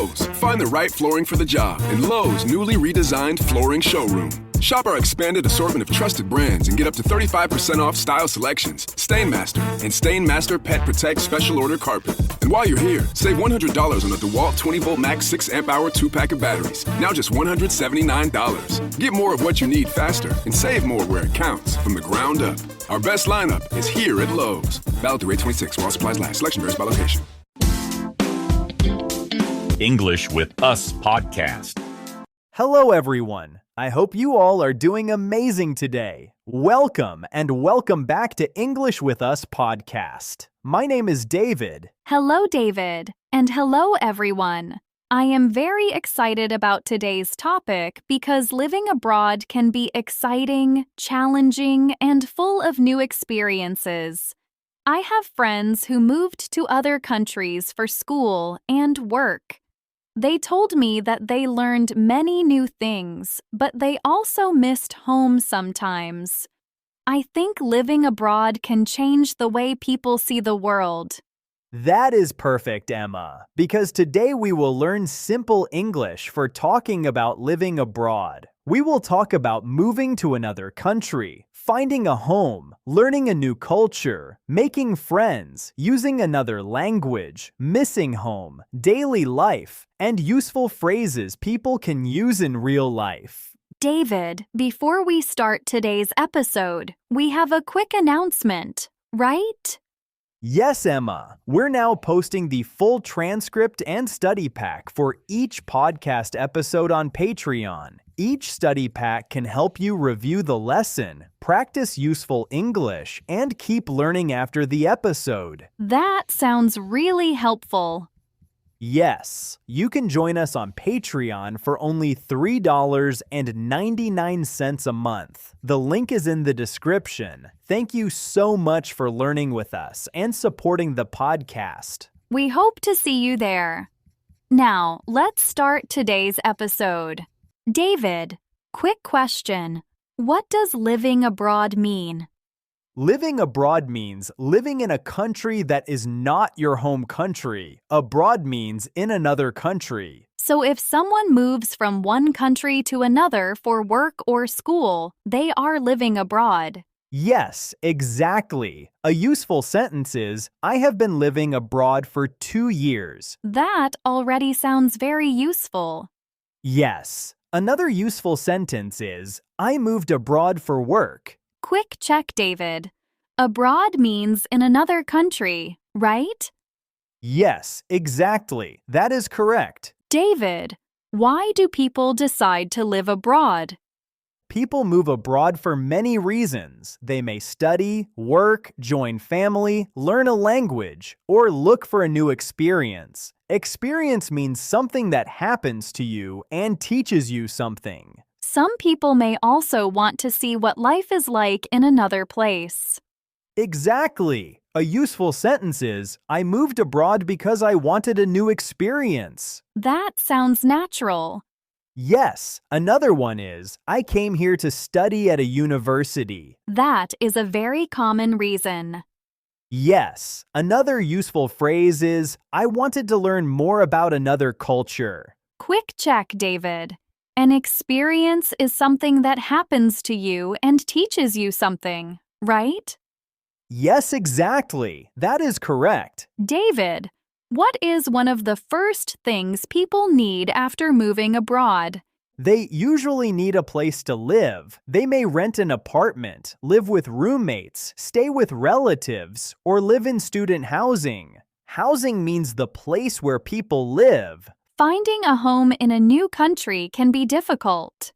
Lowe's. Find the right flooring for the job in Lowe's newly redesigned flooring showroom. Shop our expanded assortment of trusted brands and get up to 35% off style selections, Stainmaster, and Stainmaster Pet Protect Special Order Carpet. And while you're here, save $100 on a DeWalt 20-volt max 6-amp-hour 2-pack of batteries. Now just $179. Get more of what you need faster and save more where it counts from the ground up. Our best lineup is here at Lowe's. Valid through 8/26 while supplies last. Selection varies by location. English with Us podcast. Hello, everyone. I hope you all are doing amazing today. Welcome and welcome back to English with Us podcast. My name is David. Hello, David. And hello, everyone. I am very excited about today's topic because living abroad can be exciting, challenging, and full of new experiences. I have friends who moved to other countries for school and work. They told me that they learned many new things, but they also missed home sometimes. I think living abroad can change the way people see the world. That is perfect, Emma, because today we will learn simple English for talking about living abroad. We will talk about moving to another country, finding a home, learning a new culture, making friends, using another language, missing home, daily life, and useful phrases people can use in real life. David, before we start today's episode, we have a quick announcement, right? Yes, Emma. We're now posting the full transcript and study pack for each podcast episode on Patreon. Each study pack can help you review the lesson, practice useful English, and keep learning after the episode. That sounds really helpful. Yes, you can join us on Patreon for only $3.99 a month. The link is in the description. Thank you so much for learning with us and supporting the podcast. We hope to see you there. Now, let's start today's episode. David, quick question. What does living abroad mean? Living abroad means living in a country that is not your home country. Abroad means in another country. So if someone moves from one country to another for work or school, they are living abroad. Yes, exactly. A useful sentence is, I have been living abroad for 2 years. That already sounds very useful. Yes. Another useful sentence is, I moved abroad for work. Quick check, David. Abroad means in another country, right? Yes, exactly. That is correct. David, why do people decide to live abroad? People move abroad for many reasons. They may study, work, join family, learn a language, or look for a new experience. Experience means something that happens to you and teaches you something. Some people may also want to see what life is like in another place. Exactly. A useful sentence is, I moved abroad because I wanted a new experience. That sounds natural. Yes. Another one is, I came here to study at a university. That is a very common reason. Yes. Another useful phrase is, I wanted to learn more about another culture. Quick check, David. An experience is something that happens to you and teaches you something, right? Yes, exactly. That is correct. David, what is one of the first things people need after moving abroad? They usually need a place to live. They may rent an apartment, live with roommates, stay with relatives, or live in student housing. Housing means the place where people live. Finding a home in a new country can be difficult.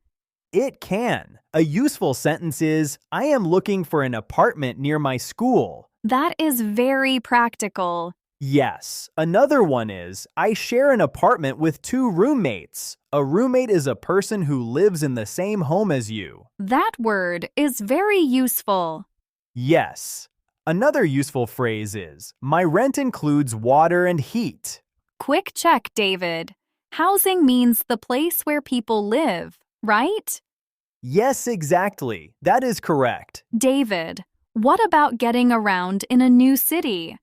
It can. A useful sentence is, I am looking for an apartment near my school. That is very practical. Yes. Another one is, I share an apartment with 2 roommates. A roommate is a person who lives in the same home as you. That word is very useful. Yes. Another useful phrase is, my rent includes water and heat. Quick check, David. Housing means the place where people live, right? Yes, exactly. That is correct. David, what about getting around in a new city?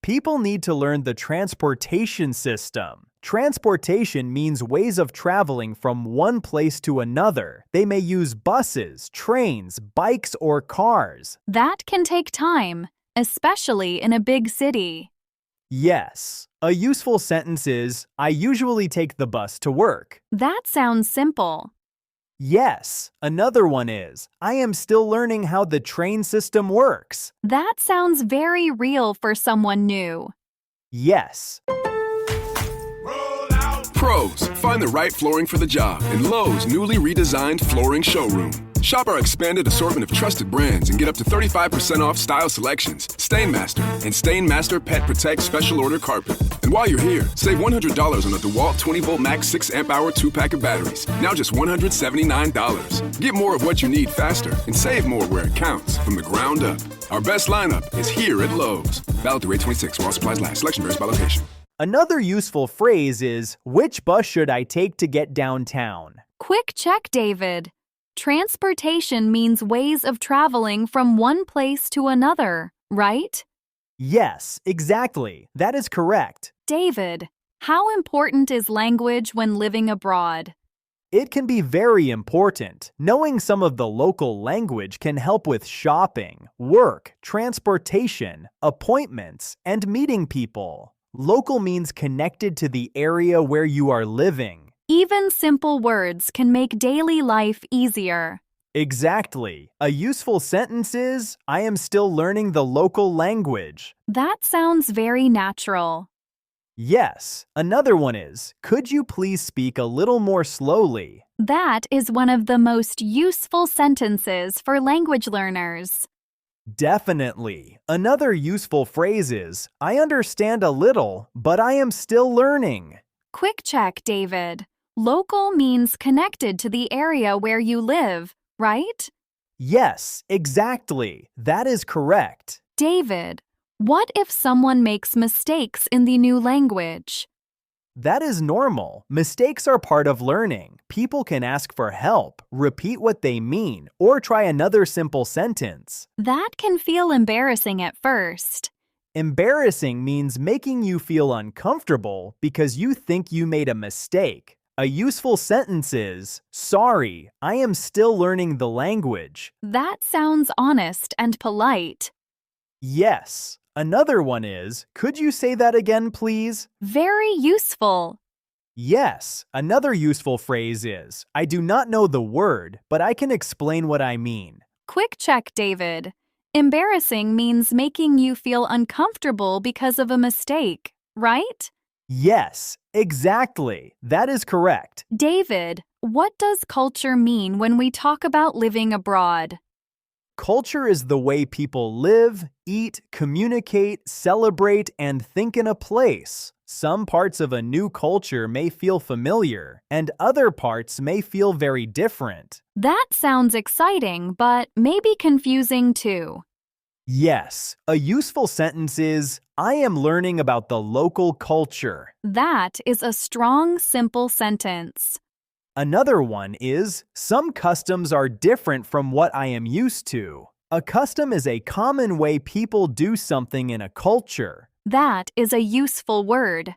People need to learn the transportation system. Transportation means ways of traveling from one place to another. They may use buses, trains, bikes, or cars. That can take time, especially in a big city. Yes. A useful sentence is, I usually take the bus to work. That sounds simple. Yes. Another one is, I am still learning how the train system works. That sounds very real for someone new. Yes. Pros, find the right flooring for the job in Lowe's newly redesigned flooring showroom. Shop our expanded assortment of trusted brands and get up to 35% off style selections, StainMaster, and StainMaster Pet Protect Special Order Carpet. And while you're here, save $100 on a DeWalt 20-volt max 6-amp-hour 2-pack of batteries. Now just $179. Get more of what you need faster and save more where it counts from the ground up. Our best lineup is here at Lowe's. Valid through 8/26 while supplies last. Selection varies by location. Another useful phrase is, which bus should I take to get downtown? Quick check, David. Transportation means ways of traveling from one place to another, right? Yes, exactly. That is correct. David, how important is language when living abroad? It can be very important. Knowing some of the local language can help with shopping, work, transportation, appointments, and meeting people. Local means connected to the area where you are living. Even simple words can make daily life easier. Exactly. A useful sentence is, I am still learning the local language. That sounds very natural. Yes. Another one is, could you please speak a little more slowly? That is one of the most useful sentences for language learners. Definitely. Another useful phrase is, I understand a little, but I am still learning. Quick check, David. Local means connected to the area where you live, right? Yes, exactly. That is correct. David, what if someone makes mistakes in the new language? That is normal. Mistakes are part of learning. People can ask for help, repeat what they mean, or try another simple sentence. That can feel embarrassing at first. Embarrassing means making you feel uncomfortable because you think you made a mistake. A useful sentence is, sorry, I am still learning the language. That sounds honest and polite. Yes. Another one is, could you say that again, please? Very useful. Yes. Another useful phrase is, I do not know the word, but I can explain what I mean. Quick check, David. Embarrassing means making you feel uncomfortable because of a mistake, right? Yes, exactly. That is correct. David, what does culture mean when we talk about living abroad? Culture is the way people live, eat, communicate, celebrate, and think in a place. Some parts of a new culture may feel familiar, and other parts may feel very different. That sounds exciting, but maybe confusing too. Yes, a useful sentence is, I am learning about the local culture. That is a strong, simple sentence. Another one is, some customs are different from what I am used to. A custom is a common way people do something in a culture. That is a useful word.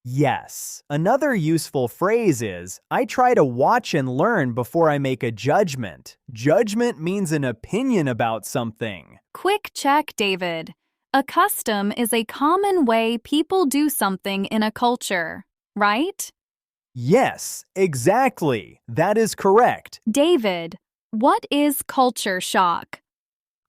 Yes. Another useful phrase is, I try to watch and learn before I make a judgment. Judgment means an opinion about something. Quick check, David. A custom is a common way people do something in a culture, right? Yes, exactly. That is correct. David, what is culture shock?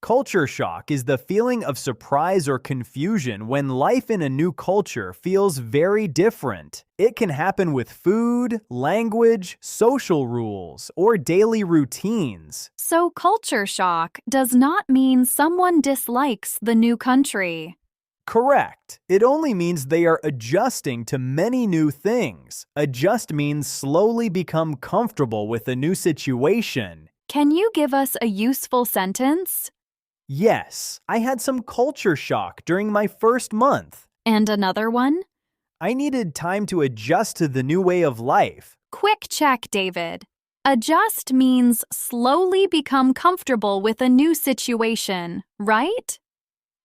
Culture shock is the feeling of surprise or confusion when life in a new culture feels very different. It can happen with food, language, social rules, or daily routines. So culture shock does not mean someone dislikes the new country. Correct. It only means they are adjusting to many new things. Adjust means slowly become comfortable with a new situation. Can you give us a useful sentence? Yes, I had some culture shock during my first month. And another one? I needed time to adjust to the new way of life. Quick check, David. Adjust means slowly become comfortable with a new situation, right?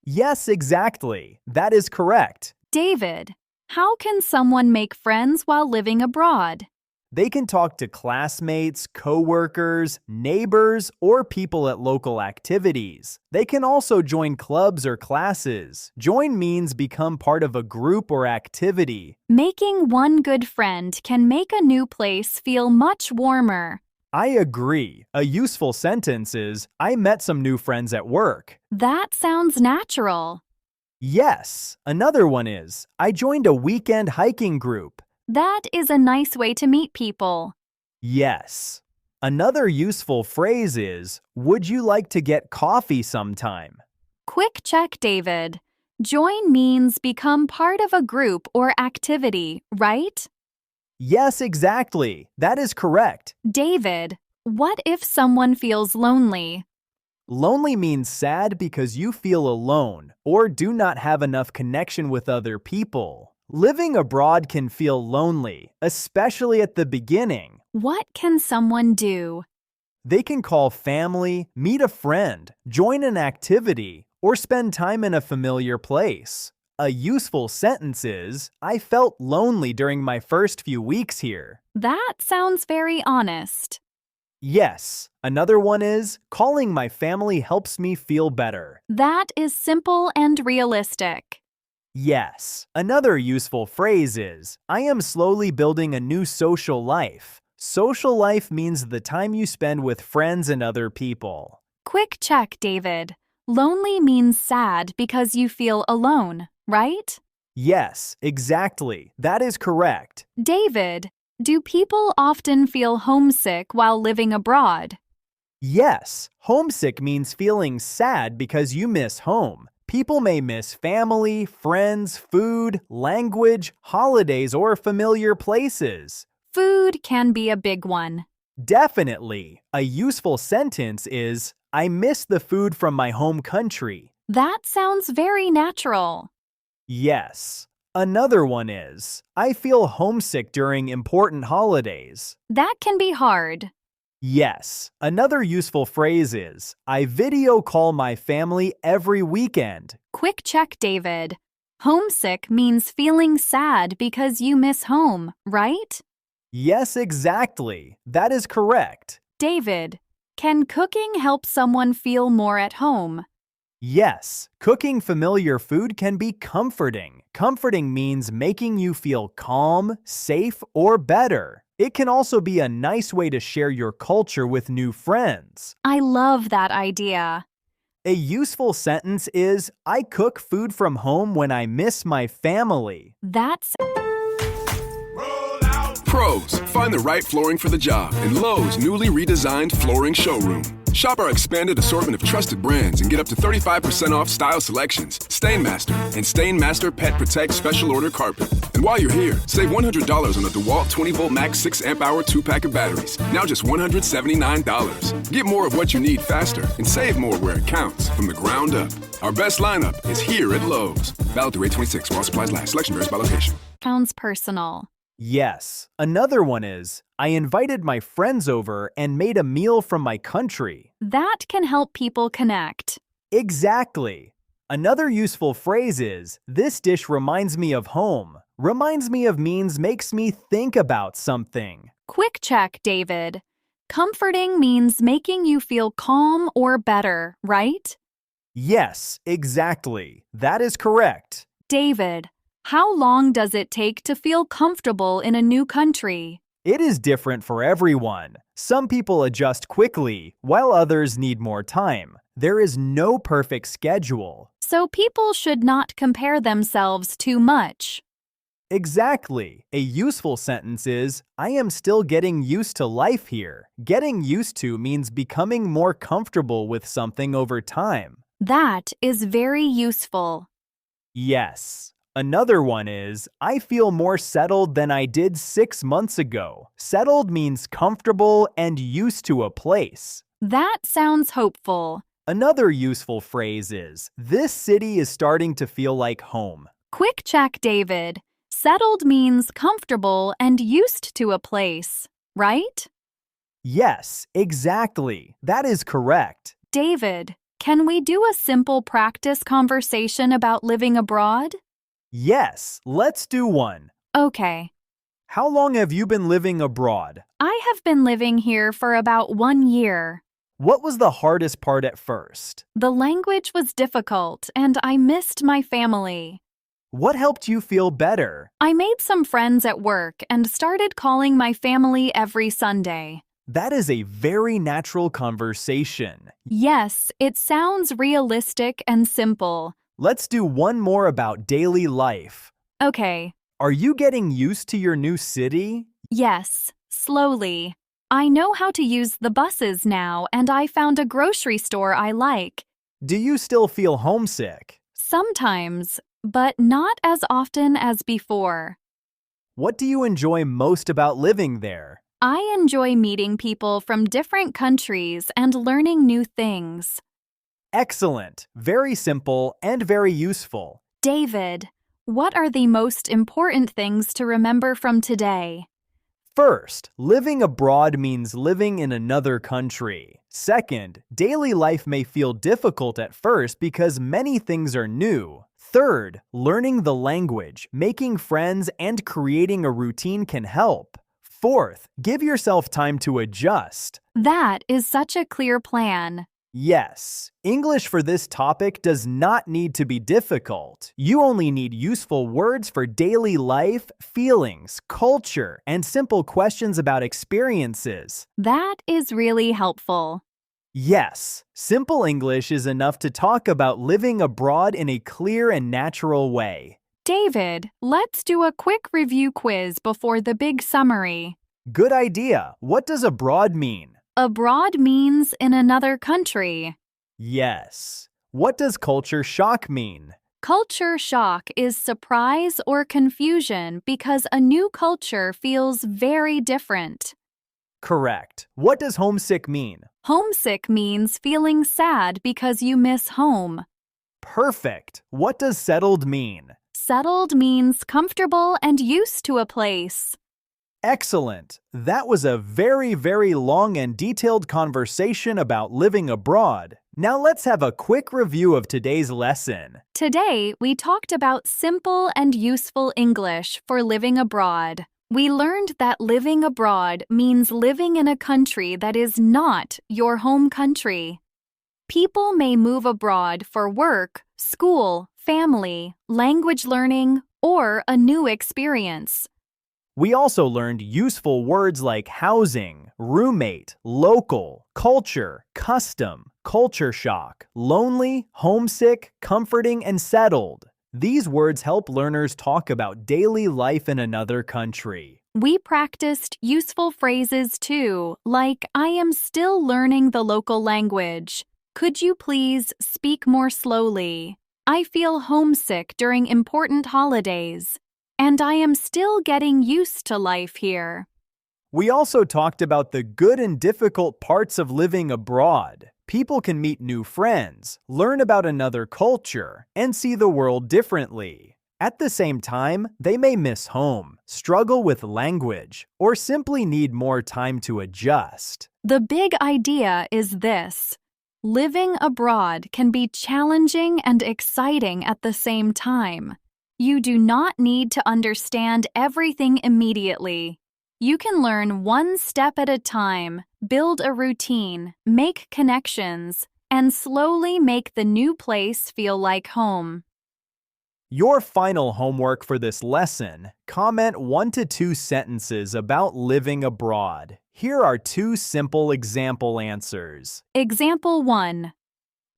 Yes, exactly. That is correct. David, How can someone make friends while living abroad? They can talk to classmates, coworkers, neighbors, or people at local activities. They can also join clubs or classes. Join means become part of a group or activity. Making one good friend can make a new place feel much warmer. I agree. A useful sentence is, I met some new friends at work. That sounds natural. Yes. Another one is, I joined a weekend hiking group. That is a nice way to meet people. Yes. Another useful phrase is, would you like to get coffee sometime? Quick check, David. Join means become part of a group or activity, right? Yes, exactly. That is correct. David, what if someone feels lonely? Lonely means sad because you feel alone or do not have enough connection with other people. Living abroad can feel lonely, especially at the beginning. What can someone do? They can call family, meet a friend, join an activity, or spend time in a familiar place. A useful sentence is, I felt lonely during my first few weeks here. That sounds very honest. Yes. Another one is, calling my family helps me feel better. That is simple and realistic. Yes. Another useful phrase is, I am slowly building a new social life. Social life means the time you spend with friends and other people. Quick check, David. Lonely means sad because you feel alone, right? Yes, exactly. That is correct. David, do people often feel homesick while living abroad? Yes. Homesick means feeling sad because you miss home. People may miss family, friends, food, language, holidays, or familiar places. Food can be a big one. Definitely. A useful sentence is, I miss the food from my home country. That sounds very natural. Yes. Another one is, I feel homesick during important holidays. That can be hard. Yes. Another useful phrase is, I video call my family every weekend. Quick check, David. Homesick means feeling sad because you miss home, right? Yes, exactly. That is correct. David, can cooking help someone feel more at home? Yes, cooking familiar food can be comforting. Comforting means making you feel calm, safe, or better. It can also be a nice way to share your culture with new friends. I love that idea. A useful sentence is, I cook food from home when I miss my family. That's Pros, find the right flooring for the job in Lowe's newly redesigned flooring showroom. Shop our expanded assortment of trusted brands and get up to 35% off style selections, Stainmaster, and Stainmaster Pet Protect Special Order Carpet. And while you're here, save $100 on a DeWalt 20-volt max 6-amp-hour 2-pack of batteries, now just $179. Get more of what you need faster and save more where it counts from the ground up. Our best lineup is here at Lowe's. Valid through 8/26 while supplies last. Selection varies by location. sounds personal. Yes. Another one is, I invited my friends over and made a meal from my country. That can help people connect. Exactly. Another useful phrase is, this dish reminds me of home. Reminds me of means makes me think about something. Quick check, David. Comforting means making you feel calm or better, right? Yes, exactly. That is correct. David, how long does it take to feel comfortable in a new country? It is different for everyone. Some people adjust quickly, while others need more time. There is no perfect schedule. So people should not compare themselves too much. Exactly. A useful sentence is, I am still getting used to life here. Getting used to means becoming more comfortable with something over time. That is very useful. Yes. Another one is, I feel more settled than I did 6 months ago. Settled means comfortable and used to a place. That sounds hopeful. Another useful phrase is, this city is starting to feel like home. Quick check, David. Settled means comfortable and used to a place, right? Yes, exactly. That is correct. David, can we do a simple practice conversation about living abroad? Yes, let's do one. Okay. How long have you been living abroad? I have been living here for about 1 year. What was the hardest part at first? The language was difficult and I missed my family. What helped you feel better? I made some friends at work and started calling my family every Sunday. That is a very natural conversation. Yes, it sounds realistic and simple. Let's do one more about daily life. Okay. Are you getting used to your new city? Yes, slowly. I know how to use the buses now and I found a grocery store I like. Do you still feel homesick? Sometimes, but not as often as before. What do you enjoy most about living there? I enjoy meeting people from different countries and learning new things. Excellent, very simple, and very useful. David, what are the most important things to remember from today? First, living abroad means living in another country. Second, daily life may feel difficult at first because many things are new. Third, learning the language, making friends, and creating a routine can help. Fourth, give yourself time to adjust. That is such a clear plan. Yes, English for this topic does not need to be difficult. You only need useful words for daily life, feelings, culture, and simple questions about experiences. That is really helpful. Yes, simple English is enough to talk about living abroad in a clear and natural way. David, let's do a quick review quiz before the big summary. Good idea. What does abroad mean? Abroad means in another country. Yes. What does culture shock mean? Culture shock is surprise or confusion because a new culture feels very different. Correct. What does homesick mean? Homesick means feeling sad because you miss home. Perfect. What does settled mean? Settled means comfortable and used to a place. Excellent. That was a very, very long and detailed conversation about living abroad. Now let's have a quick review of today's lesson. Today, we talked about simple and useful English for living abroad. We learned that living abroad means living in a country that is not your home country. People may move abroad for work, school, family, language learning, or a new experience. We also learned useful words like housing, roommate, local, culture, custom, culture shock, lonely, homesick, comforting, and settled. These words help learners talk about daily life in another country. We practiced useful phrases too, like I am still learning the local language. Could you please speak more slowly? I feel homesick during important holidays. And I am still getting used to life here. We also talked about the good and difficult parts of living abroad. People can meet new friends, learn about another culture, and see the world differently. At the same time, they may miss home, struggle with language, or simply need more time to adjust. The big idea is this: living abroad can be challenging and exciting at the same time. You do not need to understand everything immediately. You can learn one step at a time, build a routine, make connections, and slowly make the new place feel like home. Your final homework for this lesson: comment 1 to 2 sentences about living abroad. Here are 2 simple example answers. Example 1.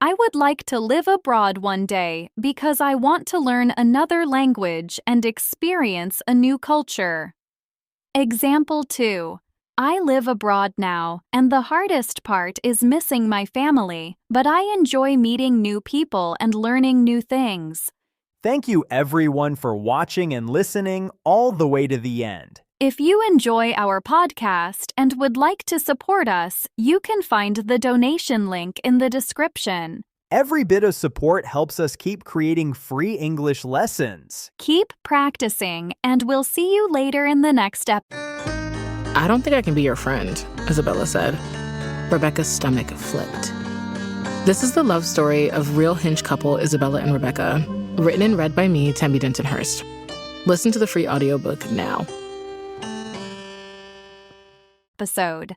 I would like to live abroad one day because I want to learn another language and experience a new culture. Example 2. I live abroad now, and the hardest part is missing my family, but I enjoy meeting new people and learning new things. Thank you everyone for watching and listening all the way to the end. If you enjoy our podcast and would like to support us, you can find the donation link in the description. Every bit of support helps us keep creating free English lessons. Keep practicing, and we'll see you later in the next episode. I don't think I can be your friend, Isabella said. Rebecca's stomach flipped. This is the love story of real Hinge couple Isabella and Rebecca. Written and read by me, Tembi Denton-Hurst. Listen to the free audiobook now. Episode.